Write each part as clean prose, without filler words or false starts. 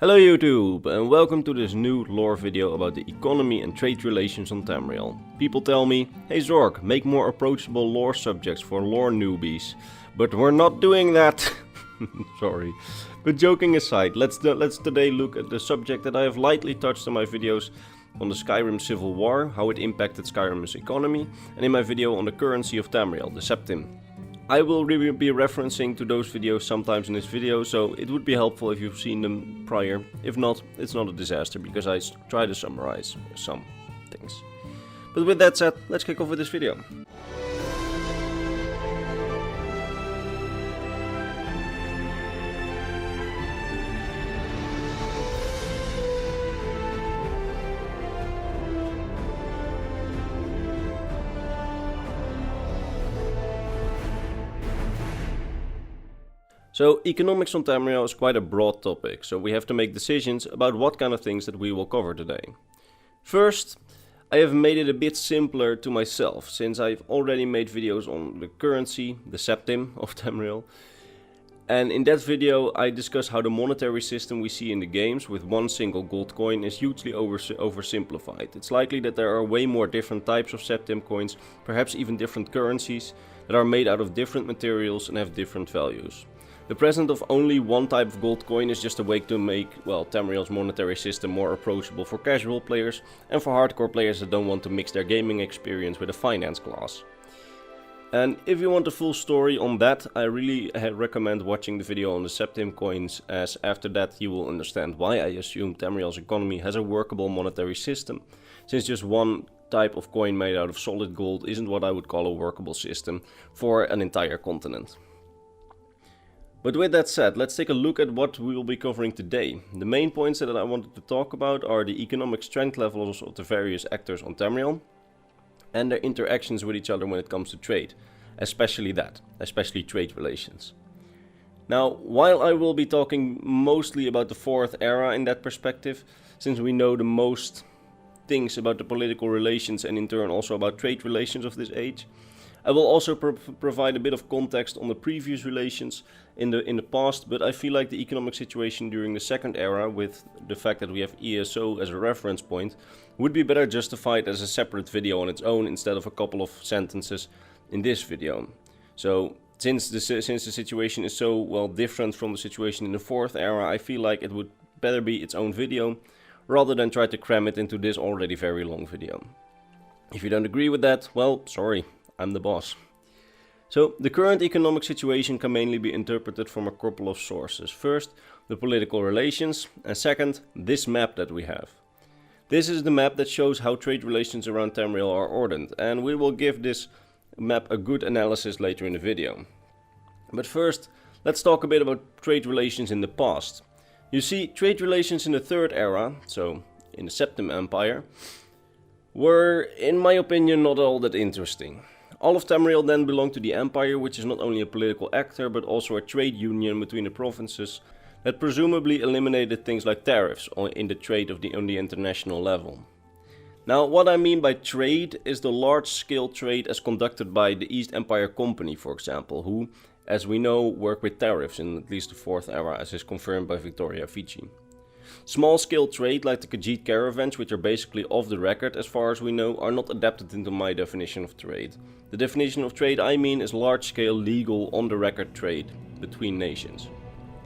Hello YouTube, and welcome to this new lore video about the economy and trade relations on Tamriel. People tell me, hey Zork, make more approachable lore subjects for lore newbies. But we're not doing that! Sorry. But joking aside, let's today look at the subject that I have lightly touched in my videos on the Skyrim Civil War, how it impacted Skyrim's economy, and in my video on the currency of Tamriel, the Septim. I will be referencing to those videos sometimes in this video, so it would be helpful if you've seen them prior. If not, it's not a disaster, because I try to summarize some things. But with that said, let's kick off with this video. So, economics on Tamriel is quite a broad topic, so we have to make decisions about what kind of things that we will cover today. First, I have made it a bit simpler to myself, since I've already made videos on the currency, the Septim of Tamriel. And in that video I discuss how the monetary system we see in the games with one single gold coin is hugely oversimplified. It's likely that there are way more different types of Septim coins, perhaps even different currencies, that are made out of different materials and have different values. The presence of only one type of gold coin is just a way to make, well, Tamriel's monetary system more approachable for casual players and for hardcore players that don't want to mix their gaming experience with a finance class. And if you want the full story on that, I really recommend watching the video on the Septim coins, as after that you will understand why I assume Tamriel's economy has a workable monetary system, since just one type of coin made out of solid gold isn't what I would call a workable system for an entire continent. But with that said, let's take a look at what we will be covering today. The main points that I wanted to talk about are the economic strength levels of the various actors on Tamriel and their interactions with each other when it comes to trade, especially trade relations. Now, while I will be talking mostly about the 4th era in that perspective, since we know the most things about the political relations and in turn also about trade relations of this age, I will also provide a bit of context on the previous relations in the past, but I feel like the economic situation during the 2nd era, with the fact that we have ESO as a reference point, would be better justified as a separate video on its own instead of a couple of sentences in this video. So, since the situation is so well different from the situation in the 4th era, I feel like it would better be its own video, rather than try to cram it into this already very long video. If you don't agree with that, well, sorry. I'm the boss. So, the current economic situation can mainly be interpreted from a couple of sources. First, the political relations, and second, this map that we have. This is the map that shows how trade relations around Tamriel are ordered, and we will give this map a good analysis later in the video. But first, let's talk a bit about trade relations in the past. You see, trade relations in the 3rd era, so in the Septim Empire, were, in my opinion, not all that interesting. All of Tamriel then belonged to the Empire, which is not only a political actor, but also a trade union between the provinces that presumably eliminated things like tariffs in the trade on the international level. Now, what I mean by trade is the large-scale trade as conducted by the East Empire Company, for example, who, as we know, work with tariffs in at least the 4th era, as is confirmed by Victoria Vici. Small-scale trade like the Khajiit caravans, which are basically off the record as far as we know, are not adapted into my definition of trade. The definition of trade I mean is large-scale, legal, on-the-record trade between nations.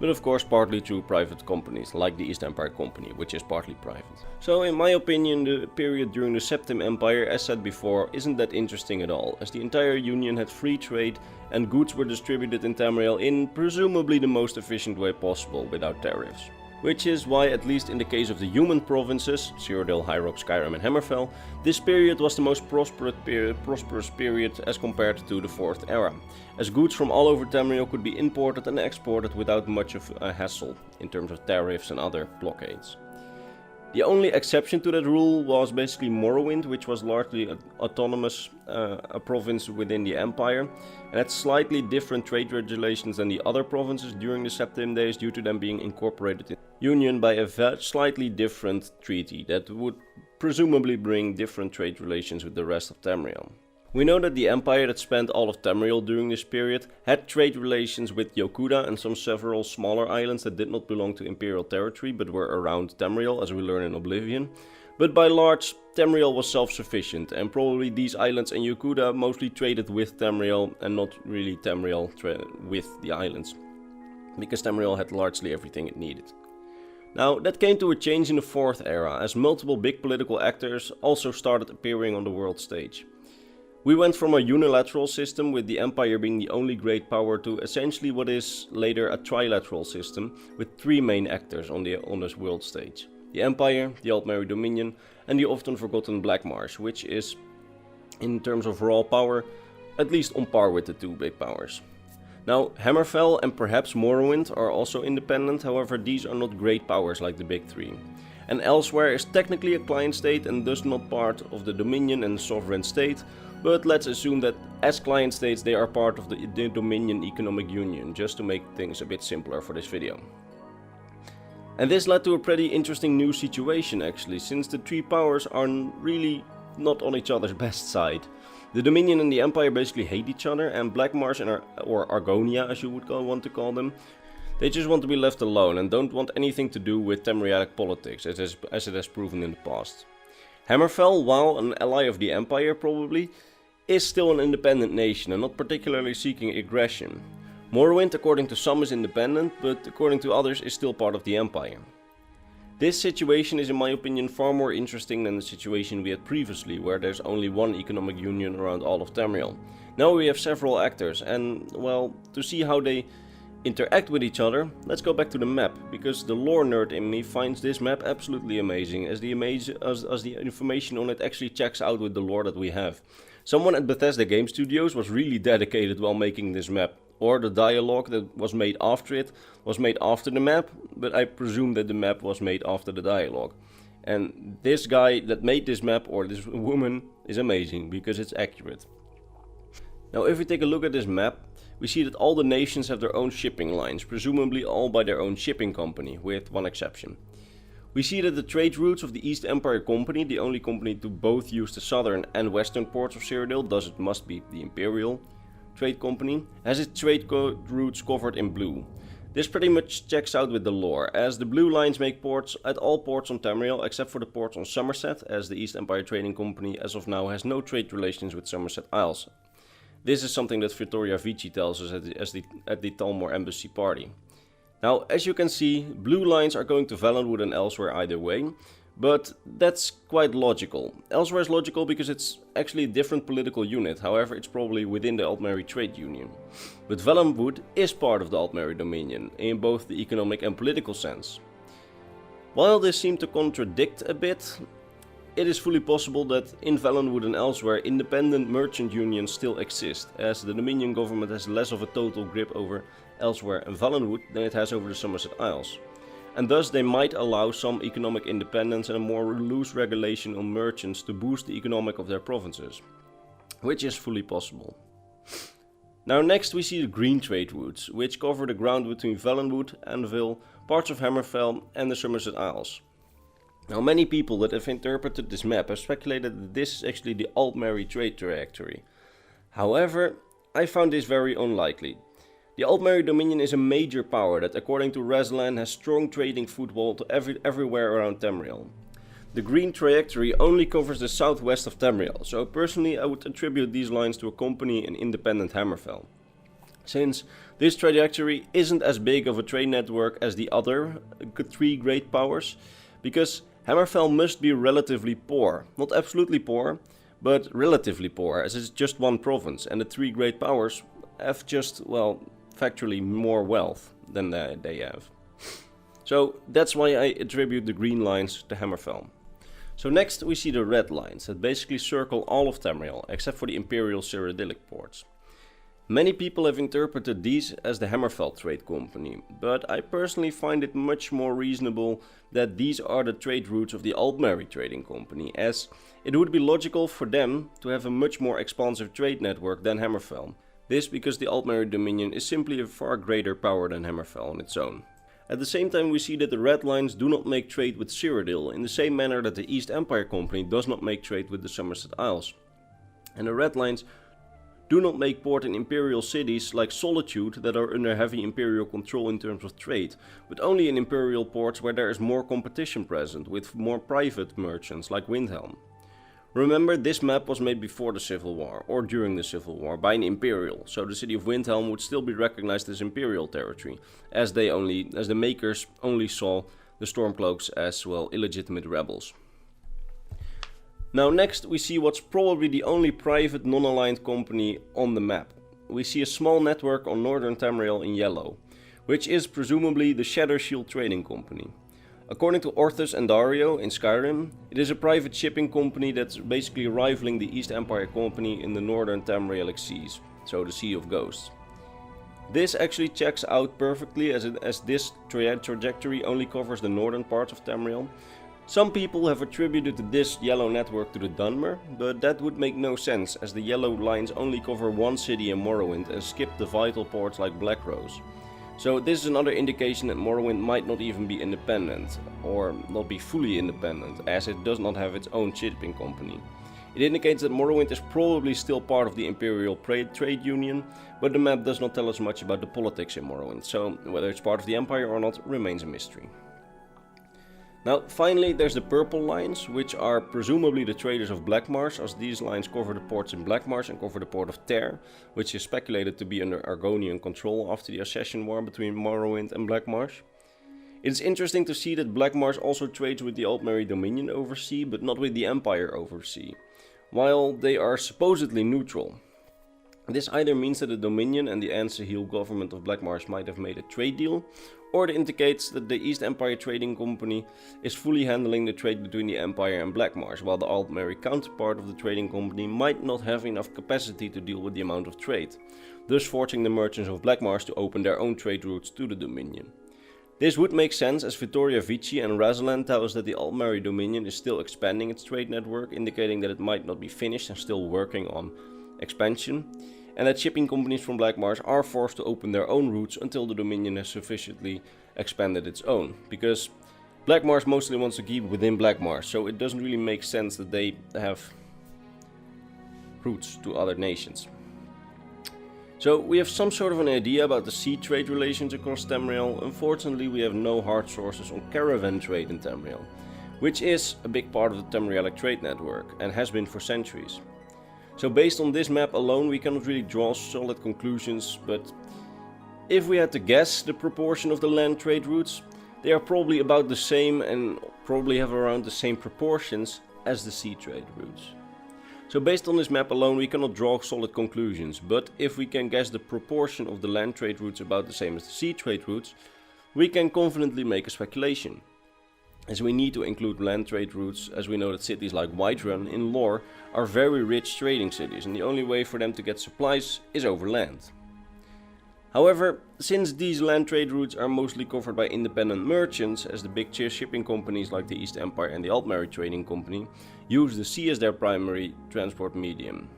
But of course partly through private companies, like the East Empire Company, which is partly private. So in my opinion, the period during the Septim Empire, as said before, isn't that interesting at all, as the entire union had free trade and goods were distributed in Tamriel in presumably the most efficient way possible without tariffs. Which is why, at least in the case of the human provinces, Cyrodiil, High Rock, Skyrim and Hammerfell, this period was the most prosperous period as compared to the 4th era, as goods from all over Tamriel could be imported and exported without much of a hassle in terms of tariffs and other blockades. The only exception to that rule was basically Morrowind, which was largely autonomous, a province within the Empire, and had slightly different trade regulations than the other provinces during the Septim days due to them being incorporated in the Union by a slightly different treaty that would presumably bring different trade relations with the rest of Tamriel. We know that the empire that spanned all of Tamriel during this period had trade relations with Yokuda and several smaller islands that did not belong to Imperial territory but were around Tamriel, as we learn in Oblivion. But by large, Tamriel was self-sufficient, and probably these islands and Yokuda mostly traded with Tamriel and not really Tamriel with the islands, because Tamriel had largely everything it needed. Now, that came to a change in the 4th era, as multiple big political actors also started appearing on the world stage. We went from a unilateral system, with the Empire being the only great power, to essentially what is later a trilateral system, with 3 main actors on this world stage. The Empire, the Altmeri Dominion, and the often forgotten Black Marsh, which is, in terms of raw power, at least on par with the 2 big powers. Now, Hammerfell and perhaps Morrowind are also independent, however these are not great powers like the big 3. And Elsewhere is technically a client state and thus not part of the Dominion and the Sovereign State, but let's assume that as client states they are part of the Dominion Economic Union, just to make things a bit simpler for this video. And this led to a pretty interesting new situation actually, since the 3 powers are really not on each other's best side. The Dominion and the Empire basically hate each other, and Black Marsh or Argonia as you would want to call them, they just want to be left alone and don't want anything to do with Tamrielic politics, as it has proven in the past. Hammerfell, while an ally of the Empire probably, is still an independent nation and not particularly seeking aggression. Morrowind, according to some, is independent, but according to others is still part of the Empire. This situation is in my opinion far more interesting than the situation we had previously, where there's only one economic union around all of Tamriel. Now we have several actors, and well, to see how they interact with each other, let's go back to the map, because the lore nerd in me finds this map absolutely amazing, as the information on it actually checks out with the lore that we have. Someone at Bethesda Game Studios was really dedicated while making this map, or the dialogue that was made after it was made after the map, but I presume that the map was made after the dialogue. And this guy that made this map, or this woman, is amazing, because it's accurate. Now if we take a look at this map, we see that all the nations have their own shipping lines, presumably all by their own shipping company, with one exception. We see that the trade routes of the East Empire Company, the only company to both use the southern and western ports of Cyrodiil, thus it must be the Imperial Trade Company, has its trade routes covered in blue. This pretty much checks out with the lore, as the blue lines make ports at all ports on Tamriel except for the ports on Somerset, as the East Empire Trading Company as of now has no trade relations with Somerset Isles. This is something that Vittoria Vici tells us at the Talmor Embassy party. Now, as you can see, blue lines are going to Valenwood and Elsewhere either way, but that's quite logical. Elsewhere is logical because it's actually a different political unit, however it's probably within the Altmeri Trade Union. But Valenwood is part of the Altmeri Dominion, in both the economic and political sense. While this seemed to contradict a bit, it is fully possible that in Valenwood and Elsewhere independent merchant unions still exist, as the Dominion government has less of a total grip over Elsewhere and Valenwood than it has over the Somerset Isles. And thus they might allow some economic independence and a more loose regulation on merchants to boost the economic of their provinces, which is fully possible. Now next we see the green trade routes, which cover the ground between Valenwood, Anvil, parts of Hammerfell and the Somerset Isles. Now many people that have interpreted this map have speculated that this is actually the Altmeri trade trajectory. However, I found this very unlikely. The Altmeri Dominion is a major power that, according to Razlan, has strong trading foothold everywhere around Tamriel. The green trajectory only covers the southwest of Tamriel, so personally I would attribute these lines to a company in independent Hammerfell. Since this trajectory isn't as big of a trade network as the other 3 great powers, because Hammerfell must be relatively poor. Not absolutely poor, but relatively poor, as it's just one province, and the 3 great powers have just, well, factually more wealth than they have. So that's why I attribute the green lines to Hammerfell. So next we see the red lines that basically circle all of Tamriel except for the Imperial Cyrodiilic ports. Many people have interpreted these as the Hammerfell Trade Company, but I personally find it much more reasonable that these are the trade routes of the Altmeri Trading Company, as it would be logical for them to have a much more expansive trade network than Hammerfell. This because the Altmeri Dominion is simply a far greater power than Hammerfell on its own. At the same time we see that the red lines do not make trade with Cyrodiil in the same manner that the East Empire Company does not make trade with the Somerset Isles. And the red lines do not make port in Imperial cities like Solitude that are under heavy Imperial control in terms of trade, but only in Imperial ports where there is more competition present, with more private merchants like Windhelm. Remember, this map was made before the Civil War, or during the Civil War, by an Imperial, so the city of Windhelm would still be recognized as Imperial territory, as the makers only saw the Stormcloaks as, well, illegitimate rebels. Now next we see what's probably the only private non-aligned company on the map. We see a small network on northern Tamriel in yellow, which is presumably the Shadow Shield Trading Company. According to Orthus and Dario in Skyrim, it is a private shipping company that's basically rivaling the East Empire Company in the northern Tamrielic seas, so the Sea of Ghosts. This actually checks out perfectly as this trajectory only covers the northern parts of Tamriel. Some people have attributed this yellow network to the Dunmer, but that would make no sense as the yellow lines only cover one city in Morrowind and skip the vital ports like Blackrose. So this is another indication that Morrowind might not even be independent, or not be fully independent, as it does not have its own shipping company. It indicates that Morrowind is probably still part of the Imperial Trade Union, but the map does not tell us much about the politics in Morrowind, so whether it's part of the Empire or not remains a mystery. Now finally there's the purple lines, which are presumably the traders of Blackmarsh, as these lines cover the ports in Blackmarsh and cover the port of Ter, which is speculated to be under Argonian control after the Accession War between Morrowind and Blackmarsh. It is interesting to see that Blackmarsh also trades with the Altmerry Dominion oversea, but not with the Empire oversea, while they are supposedly neutral. This either means that the Dominion and the Ansahil government of Blackmarsh might have made a trade deal, or it indicates that the East Empire Trading Company is fully handling the trade between the Empire and Blackmarsh, while the Altmerry counterpart of the trading company might not have enough capacity to deal with the amount of trade, thus forcing the merchants of Blackmarsh to open their own trade routes to the Dominion. This would make sense as Vittoria Vici and Razalan tell us that the Altmerry Dominion is still expanding its trade network, indicating that it might not be finished and still working on expansion, and that shipping companies from Blackmarsh are forced to open their own routes until the Dominion has sufficiently expanded its own, because Blackmarsh mostly wants to keep within Blackmarsh, so it doesn't really make sense that they have routes to other nations. So we have some sort of an idea about the sea trade relations across Tamriel. Unfortunately, we have no hard sources on caravan trade in Tamriel, which is a big part of the Tamrielic trade network and has been for centuries. So based on this map alone we cannot really draw solid conclusions, but if we had to guess the proportion of the land trade routes, they are probably about the same and probably have around the same proportions as the sea trade routes. So based on this map alone we cannot draw solid conclusions, but if we can guess the proportion of the land trade routes about the same as the sea trade routes, we can confidently make a speculation. As we need to include land trade routes, as we know that cities like Whiterun in lore are very rich trading cities, and the only way for them to get supplies is over land. However, since these land trade routes are mostly covered by independent merchants, as the big shipping companies like the East Empire and the Altmerry Trading Company use the sea as their primary transport medium.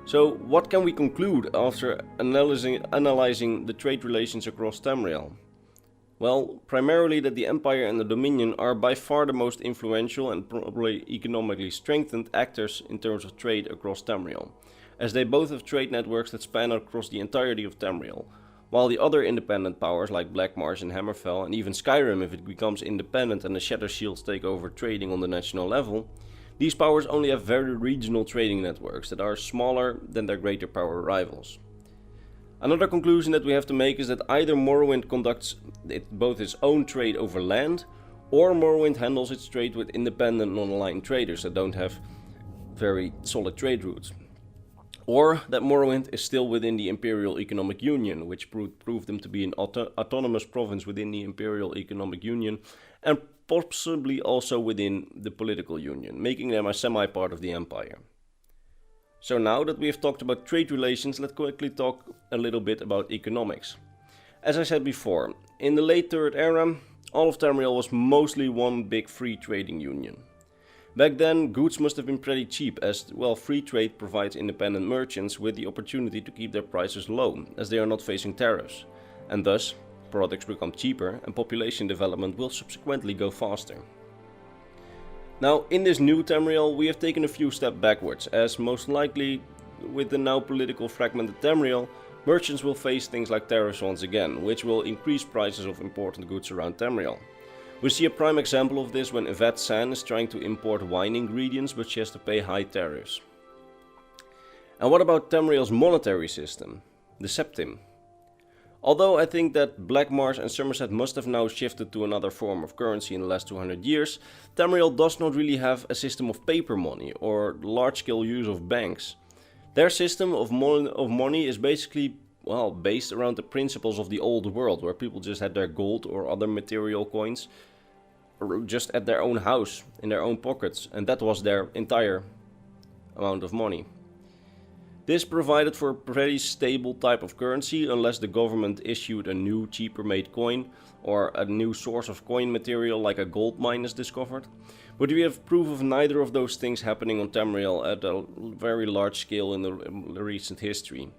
So what can we conclude after analyzing the trade relations across Tamriel? Well, primarily that the Empire and the Dominion are by far the most influential and probably economically strengthened actors in terms of trade across Tamriel, as they both have trade networks that span across the entirety of Tamriel, while the other independent powers like Blackmarsh and Hammerfell, and even Skyrim if it becomes independent and the Shadow Shields take over trading on the national level, these powers only have very regional trading networks that are smaller than their greater power rivals. Another conclusion that we have to make is that either Morrowind conducts both its own trade over land, or Morrowind handles its trade with independent non-aligned traders that don't have very solid trade routes. Or that Morrowind is still within the Imperial Economic Union, which proved them to be an autonomous province within the Imperial Economic Union, and possibly also within the Political Union, making them a semi-part of the Empire. So now that we have talked about trade relations, let's quickly talk a little bit about economics. As I said before, in the late Third Era, all of Tamriel was mostly one big free trading union. Back then, goods must have been pretty cheap as, well, free trade provides independent merchants with the opportunity to keep their prices low, as they are not facing tariffs, and thus, products become cheaper and population development will subsequently go faster. Now, in this new Tamriel, we have taken a few steps backwards, as most likely, with the now political fragmented Tamriel, merchants will face things like tariffs once again, which will increase prices of important goods around Tamriel. We see a prime example of this when Yvette San is trying to import wine ingredients, but she has to pay high tariffs. And what about Tamriel's monetary system, the Septim? Although I think that Blackmarsh and Somerset must have now shifted to another form of currency in the last 200 years, Tamriel does not really have a system of paper money or large-scale use of banks. Their system of money is basically, well, based around the principles of the old world, where people just had their gold or other material coins just at their own house, in their own pockets, and that was their entire amount of money. This provided for a pretty stable type of currency unless the government issued a new cheaper made coin or a new source of coin material like a gold mine is discovered. But we have proof of neither of those things happening on Tamriel at a very large scale in the recent history.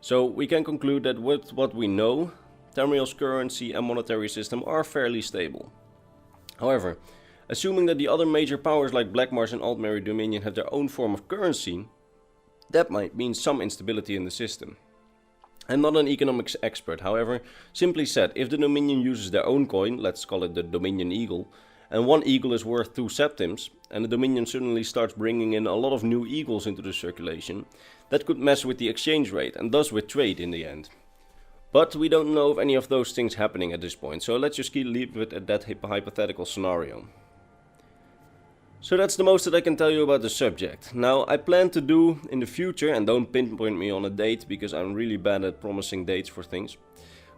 So we can conclude that with what we know, Tamriel's currency and monetary system are fairly stable. However, assuming that the other major powers like Blackmarsh and Altmerry Dominion have their own form of currency, that might mean some instability in the system. I'm not an economics expert, however, simply said, if the Dominion uses their own coin, let's call it the Dominion Eagle, and one eagle is worth 2 septims, and the Dominion suddenly starts bringing in a lot of new eagles into the circulation, that could mess with the exchange rate, and thus with trade in the end. But we don't know of any of those things happening at this point, so let's just leave it at that hypothetical scenario. So that's the most that I can tell you about the subject. Now, I plan to do in the future, and don't pinpoint me on a date because I'm really bad at promising dates for things,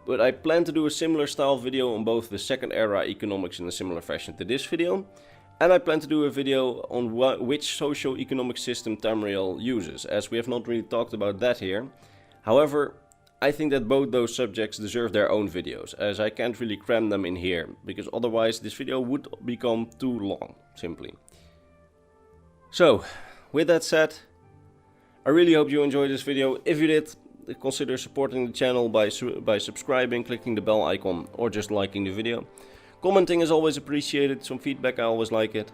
but I plan to do a similar style video on both the Second Era economics in a similar fashion to this video, and I plan to do a video on which socio-economic system Tamriel uses, as we have not really talked about that here. However, I think that both those subjects deserve their own videos, as I can't really cram them in here, because otherwise this video would become too long, simply. So, with that said, I really hope you enjoyed this video. If you did, consider supporting the channel by subscribing, clicking the bell icon, or just liking the video. Commenting is always appreciated, some feedback, I always like it.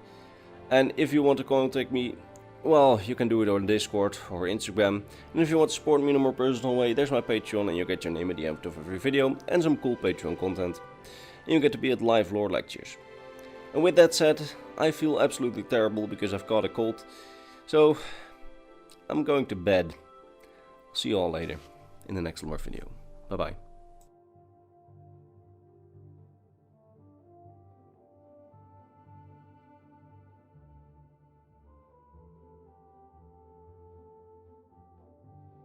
And if you want to contact me, well, you can do it on Discord or Instagram. And if you want to support me in a more personal way, there's my Patreon, and you'll get your name at the end of every video and some cool Patreon content. And you get to be at live lore lectures. And with that said, I feel absolutely terrible because I've caught a cold. So, I'm going to bed. See you all later in the next lore video. Bye bye.